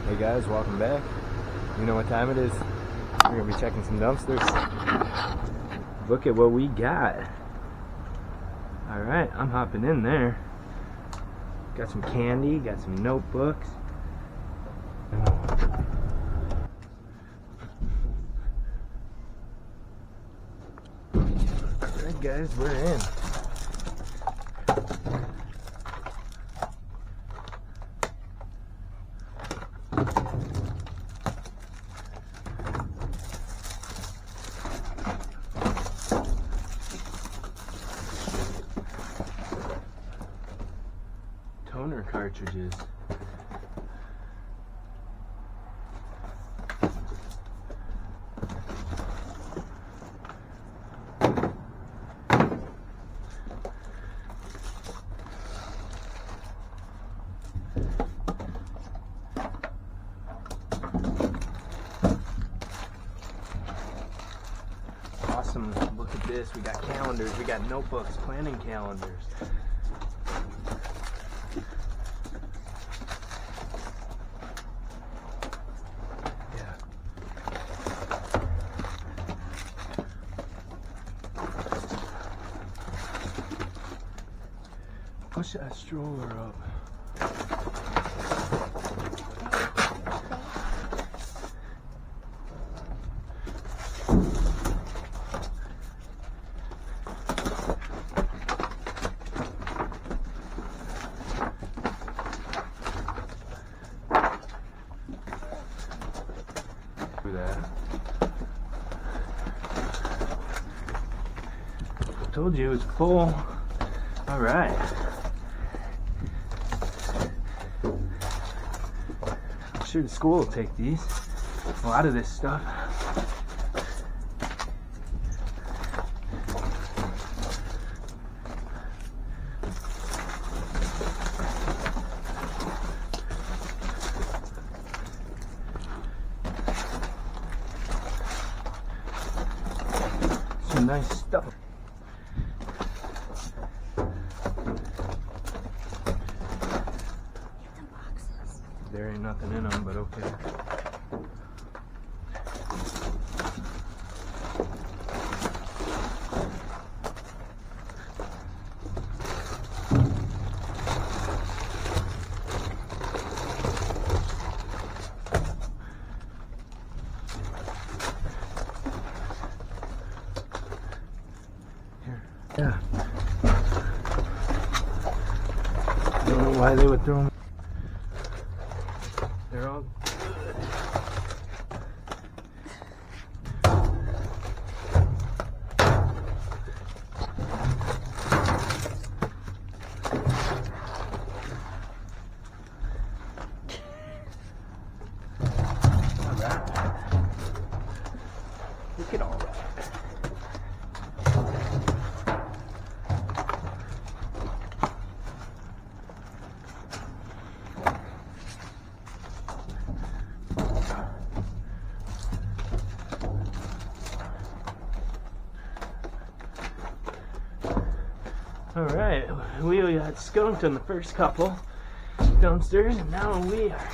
Hey guys, welcome back. You know what time it is. We're gonna be checking some dumpsters. Look at what we got. Alright, I'm hopping in there. Got some candy, got some notebooks. Alright guys, we're in. Toner cartridges. Awesome, look at this. We got calendars, we got notebooks, planning calendars. Push that stroller up. Do that. Told you it was full. All right. I'm sure the school will take these. A lot of this stuff. Some nice stuff. There ain't nothing in them, but okay. Here. Yeah. I don't know why they would throw them. They're all good. All right. Look at all that. Alright, we got skunked on the first couple dumpsters, and now we are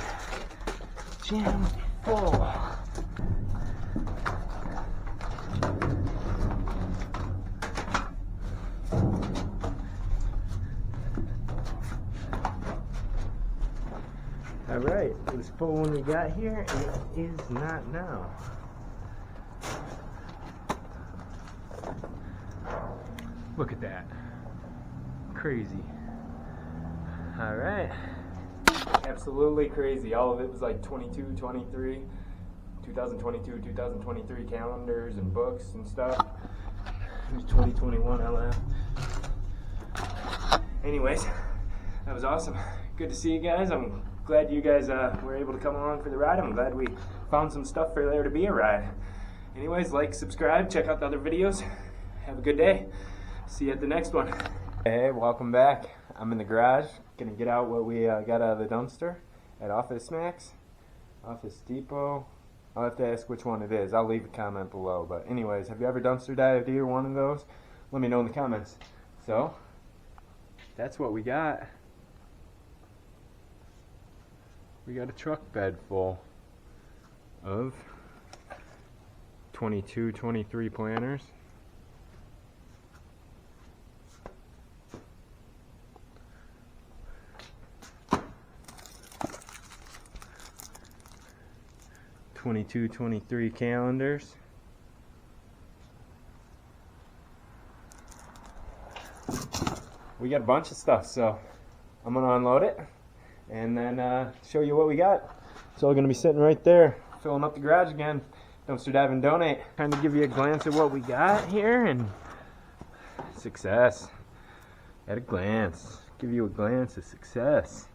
jammed full. Alright, it was full when we got here, and it is not now. Look at that. Crazy. Alright. Absolutely crazy. All of it was like 22, 23, 2022, 2023 calendars and books and stuff. Here's 2021 I left. Anyways, that was awesome. Good to see you guys. I'm glad you guys were able to come along for the ride. I'm glad we found some stuff for there to be a ride. Anyways, like, subscribe, check out the other videos. Have a good day. See you at the next one. Hey, welcome back. I'm in the garage, gonna get out what we got out of the dumpster at Office Max, Office Depot. I'll have to ask which one it is. I'll leave a comment below. But anyways, have you ever dumpster dived either one of those? Let me know in the comments. So, that's what we got. we got a truck bed full of 22, 23 planters. '22, '23 calendars. We got a bunch of stuff, so I'm gonna unload it and then show you what we got. It's all gonna be sitting right there, filling up the garage again. Dumpster dive and donate. Kind of give you a glance at what we got here, and success at a glance. Give you a glance of success.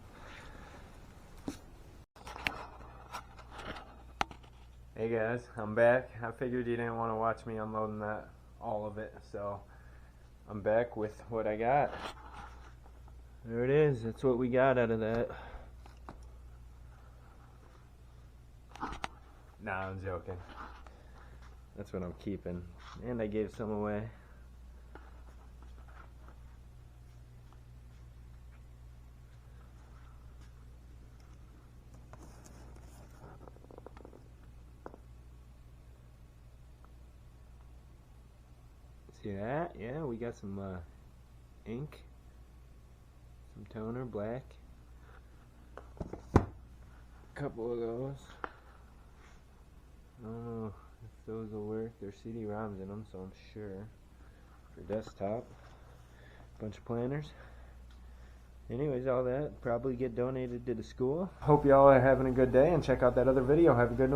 Hey guys, I'm back. I figured you didn't want to watch me unloading all of it, so I'm back with what I got. There it is. That's what we got out of that. Nah, I'm joking. That's what I'm keeping. And I gave some away. See that? Yeah, we got some ink, some toner, black, a couple of those. I don't know if those will work. There's CD-ROMs in them, so I'm sure. For desktop, bunch of planners. Anyways, all that probably get donated to the school. Hope y'all are having a good day, and check out that other video. Have a good one.